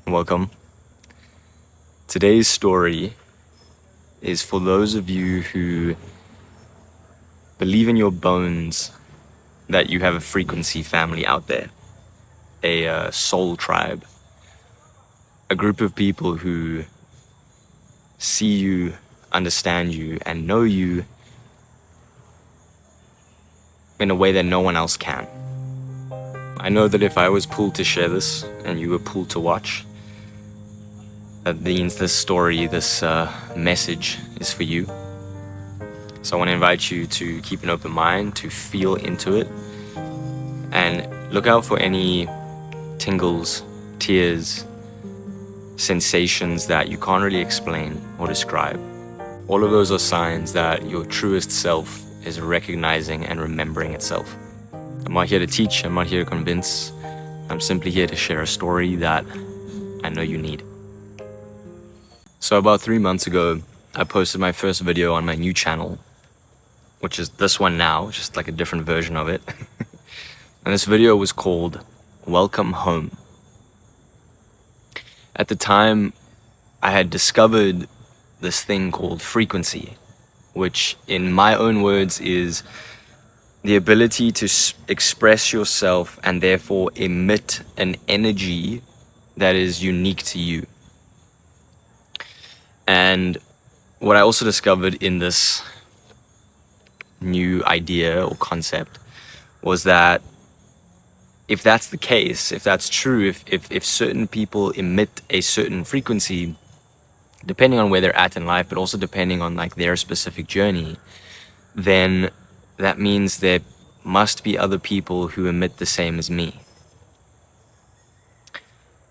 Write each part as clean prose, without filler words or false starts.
Welcome. Today's story is for those of you who believe in your bones that you have a frequency family out there, a soul tribe, a group of people who see you, understand you, and know you in a way that no one else can. I know that if I was pulled to share this and you were pulled to watch, that means this story, this message is for you. So I want to invite you to keep an open mind, to feel into it, and look out for any tingles, tears, sensations that you can't really explain or describe. All of those are signs that your truest self is recognizing and remembering itself. I'm not here to teach, I'm not here to convince. I'm simply here to share a story that I know you need. So about 3 months ago, I posted my first video on my new channel, which is this one now, just like a different version of it. And this video was called Welcome Home. At the time, I had discovered this thing called frequency, which in my own words is the ability to express yourself and therefore emit an energy that is unique to you. And what I also discovered in this new idea or concept was that if that's the case, if that's true, if certain people emit a certain frequency, depending on where they're at in life, but also depending on like their specific journey, then that means there must be other people who emit the same as me.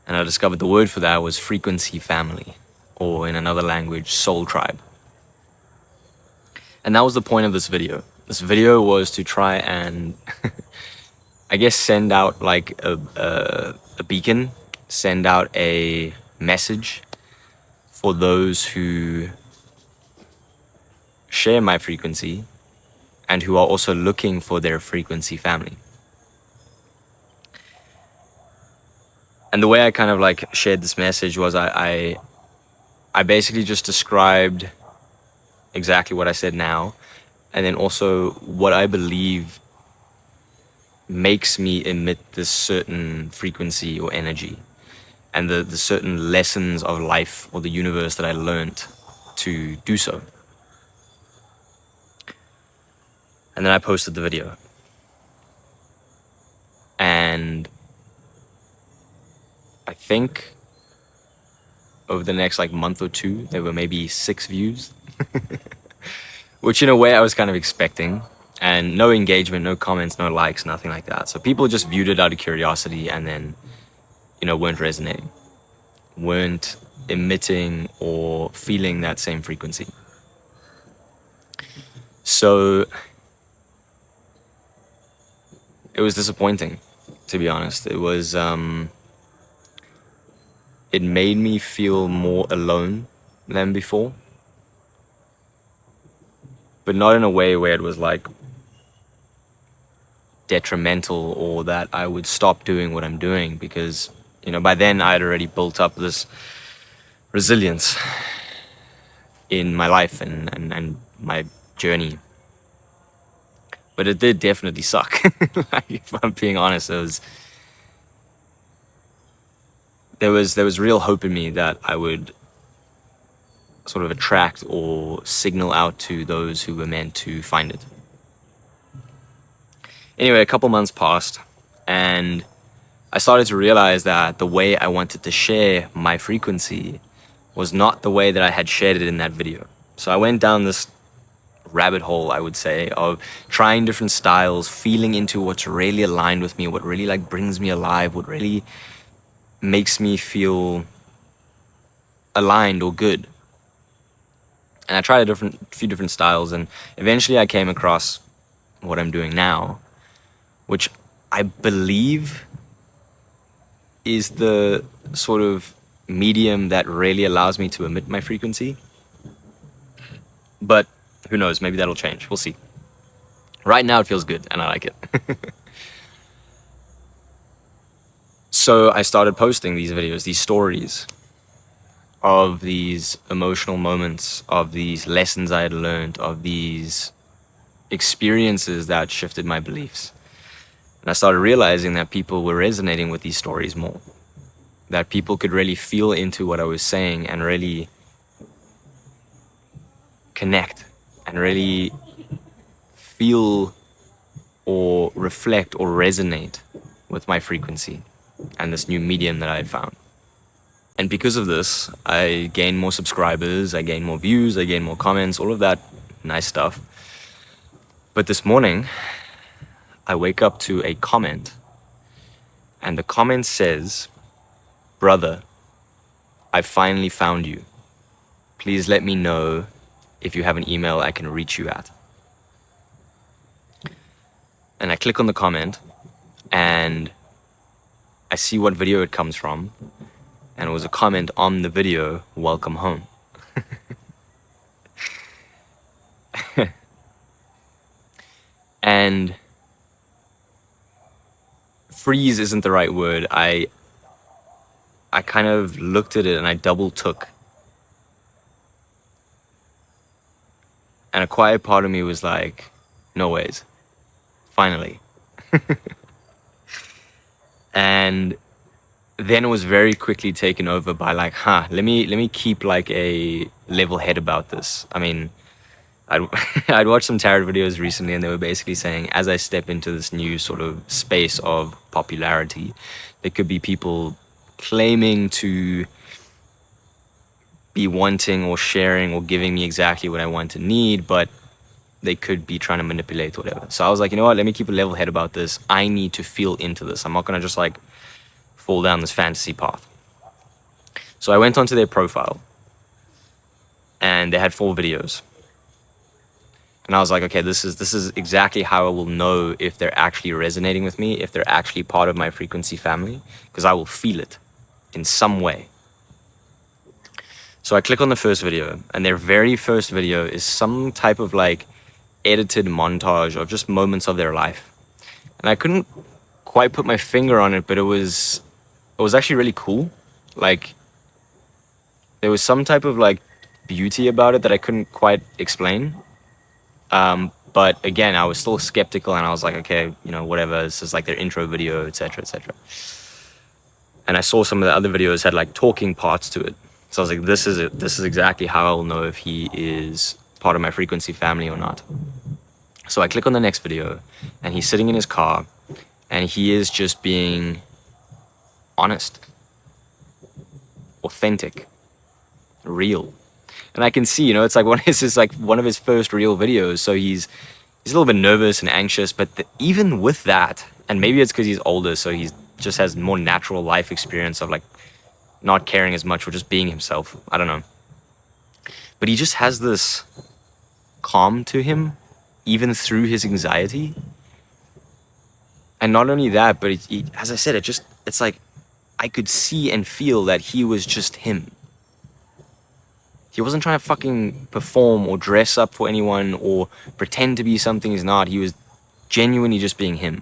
And I discovered the word for that was frequency family, or in another language, soul tribe. And that was the point of this video. This video was to try and I guess send out like a beacon, send out a message for those who share my frequency and who are also looking for their frequency family. And the way I kind of like shared this message was I basically just described exactly what I said now, and then also what I believe makes me emit this certain frequency or energy, and the certain lessons of life or the universe that I learned to do so. And then I posted the video. And I think over the next like month or two, there were maybe 6 views, which in a way I was kind of expecting, and no engagement, no comments, no likes, nothing like that. So people just viewed it out of curiosity and then, weren't resonating, weren't emitting or feeling that same frequency. So it was disappointing, to be honest. It was, it made me feel more alone than before, but not in a way where it was like detrimental or that I would stop doing what I'm doing, because, by then I had already built up this resilience in my life and my journey. But it did definitely suck. Like, if I'm being honest, there was real hope in me that I would sort of attract or signal out to those who were meant to find it. Anyway, a couple months passed, and I started to realize that the way I wanted to share my frequency was not the way that I had shared it in that video. So I went down this rabbit hole, I would say, of trying different styles, feeling into what's really aligned with me, what really like brings me alive, what really makes me feel aligned or good. And I tried a few different styles, and eventually I came across what I'm doing now, which I believe is the sort of medium that really allows me to emit my frequency. But who knows, maybe that'll change. We'll see. Right now it feels good and I like it. So I started posting these videos, these stories of these emotional moments, of these lessons I had learned, of these experiences that shifted my beliefs. And I started realizing that people were resonating with these stories more, that people could really feel into what I was saying and really connect and really feel or reflect or resonate with my frequency and this new medium that I had found. And because of this, I gained more subscribers, I gained more views, I gained more comments, all of that nice stuff. But this morning, I wake up to a comment, and the comment says, "Brother, I finally found you. Please let me know if you have an email I can reach you at." And I click on the comment, and I see what video it comes from, and it was a comment on the video, "Welcome home." And freeze isn't the right word. I kind of looked at it and I double took. And a quiet part of me was like, no ways. Finally. And then it was very quickly taken over by like, let me keep like a level head about this. I mean, I'd watched some tarot videos recently, and they were basically saying, as I step into this new sort of space of popularity, there could be people claiming to be wanting or sharing or giving me exactly what I want and need, but they could be trying to manipulate whatever. So I was like, you know what, let me keep a level head about this. I need to feel into this. I'm not going to just like fall down this fantasy path. So I went onto their profile, and they had 4 videos. And I was like, okay, this is exactly how I will know if they're actually resonating with me, if they're actually part of my frequency family, because I will feel it in some way. So I click on the first video, and their very first video is some type of like edited montage of just moments of their life. And I couldn't quite put my finger on it, but it was actually really cool. Like, there was some type of like beauty about it that I couldn't quite explain. But again, I was still skeptical, and I was like, okay, you know, whatever. This is like their intro video, etc., etc. And I saw some of the other videos had like talking parts to it. So I was like, this is it. This is exactly how I'll know if he is part of my frequency family or not. So I click on the next video, and he's sitting in his car, and he is just being honest, authentic, real. And I can see, you know, it's like this is like one of his first real videos. So he's a little bit nervous and anxious, but even with that, and maybe it's because he's older, so he just has more natural life experience of like not caring as much or just being himself. I don't know. But he just has this calm to him, even through his anxiety. And not only that, but as I said, it's like I could see and feel that he was just him. He wasn't trying to fucking perform or dress up for anyone or pretend to be something he's not. He was genuinely just being him.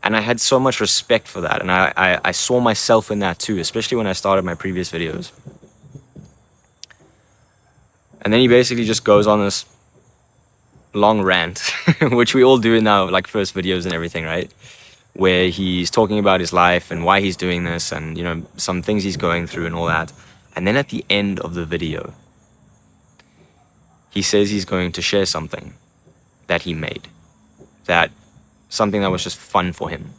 And I had so much respect for that. And I saw myself in that too, especially when I started my previous videos. And then he basically just goes on this long rant, which we all do in our like first videos and everything, right? Where he's talking about his life and why he's doing this and, you know, some things he's going through and all that. And then at the end of the video, he says he's going to share something that he made, something that was just fun for him.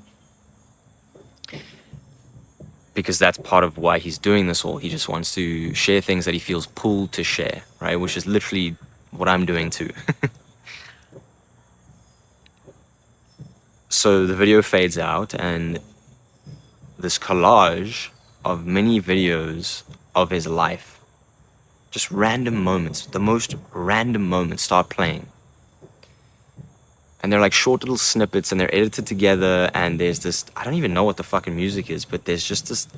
Because that's part of why he's doing this all. He just wants to share things that he feels pulled to share, right? Which is literally what I'm doing too. So the video fades out, and this collage of many videos of his life, just random moments, the most random moments start playing. And they're like short little snippets, and they're edited together, and there's this, I don't even know what the fucking music is, but there's just this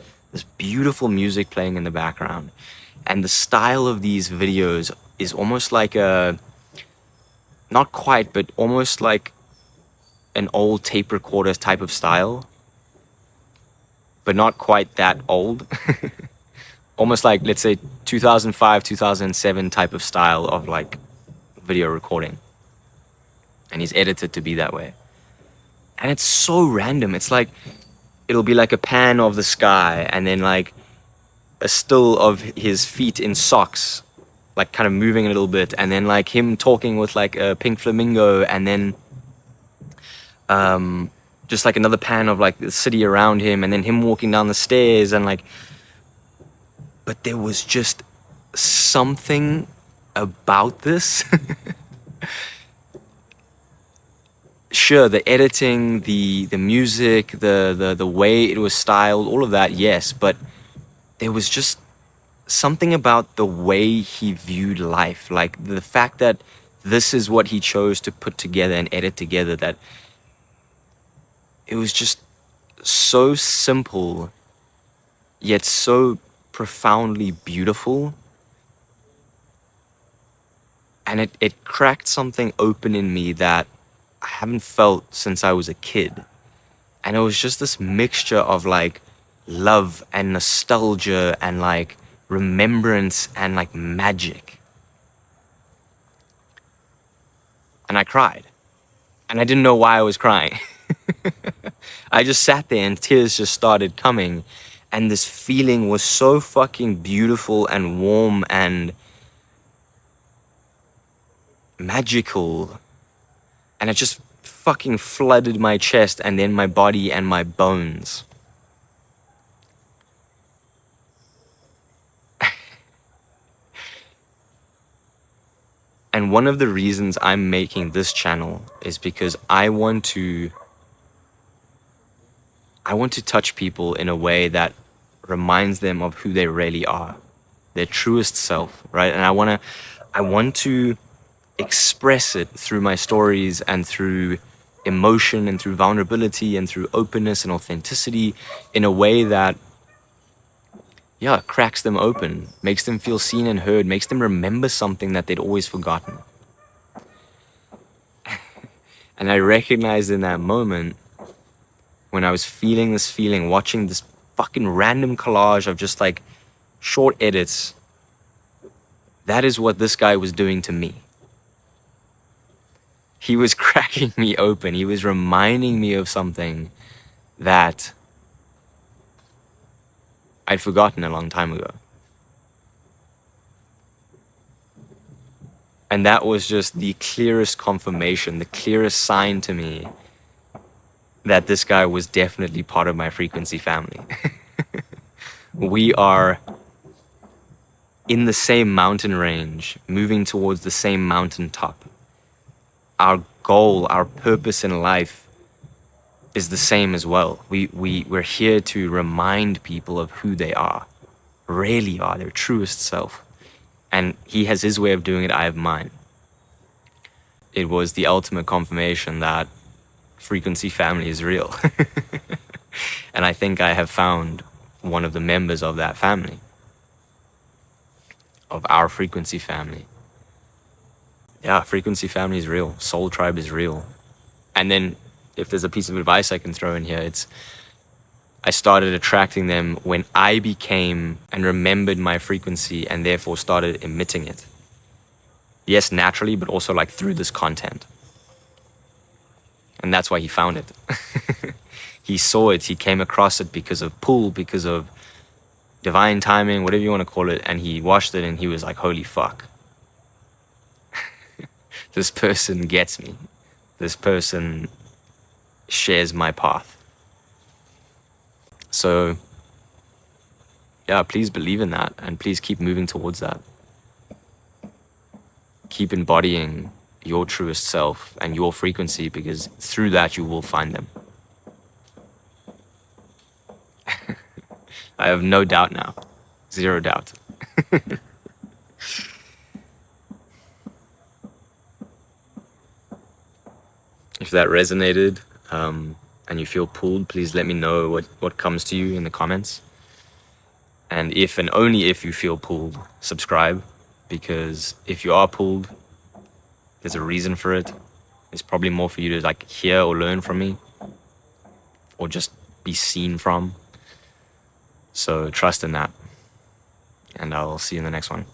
beautiful music playing in the background. And the style of these videos is almost like not quite, but almost like an old tape recorder type of style. but not quite that old. Almost like, let's say, 2005, 2007 type of style of like video recording. And he's edited to be that way. And it's so random. It's like, it'll be like a pan of the sky and then like a still of his feet in socks, like kind of moving a little bit, and then like him talking with like a pink flamingo, and then just like another pan of like the city around him, and then him walking down the stairs, and like, but there was just something about this. Sure, the editing, the music, the way it was styled, all of that, yes, but there was just something about the way he viewed life, like the fact that this is what he chose to put together and edit together, that it was just so simple yet so profoundly beautiful. And it cracked something open in me that I haven't felt since I was a kid. And it was just this mixture of like love and nostalgia and like remembrance and like magic. And I cried. And I didn't know why I was crying. I just sat there and tears just started coming. And this feeling was so fucking beautiful and warm and magical. And it just fucking flooded my chest and then my body and my bones. And one of the reasons I'm making this channel is because I want to touch people in a way that reminds them of who they really are, their truest self, right? And I want to express it through my stories and through emotion and through vulnerability and through openness and authenticity in a way that, yeah, cracks them open, makes them feel seen and heard, makes them remember something that they'd always forgotten. And I recognized in that moment, when I was feeling this feeling, watching this fucking random collage of just like short edits, that is what this guy was doing to me. He was cracking me open. He was reminding me of something that I'd forgotten a long time ago. And that was just the clearest confirmation, the clearest sign to me that this guy was definitely part of my frequency family. We are in the same mountain range, moving towards the same mountaintop. Our goal, our purpose in life is the same as well. We're here to remind people of who they are, really are, their truest self. And he has his way of doing it, I have mine. It was the ultimate confirmation that frequency family is real. And I think I have found one of the members of that family, of our frequency family. Yeah, frequency family is real. Soul tribe is real. And then if there's a piece of advice I can throw in here, it's I started attracting them when I became and remembered my frequency and therefore started emitting it. Yes, naturally, but also like through this content. And that's why he found it. He saw it, he came across it because of pull, because of divine timing, whatever you want to call it, and he watched it and he was like, holy fuck. This person gets me. This person shares my path. So, yeah, please believe in that and please keep moving towards that. Keep embodying your truest self and your frequency, because through that you will find them. I have no doubt now. Zero doubt. If that resonated and you feel pulled, please let me know what comes to you in the comments. And if and only if you feel pulled, subscribe, because if you are pulled, there's a reason for it. It's probably more for you to like hear or learn from me, or just be seen from. So trust in that. And I'll see you in the next one.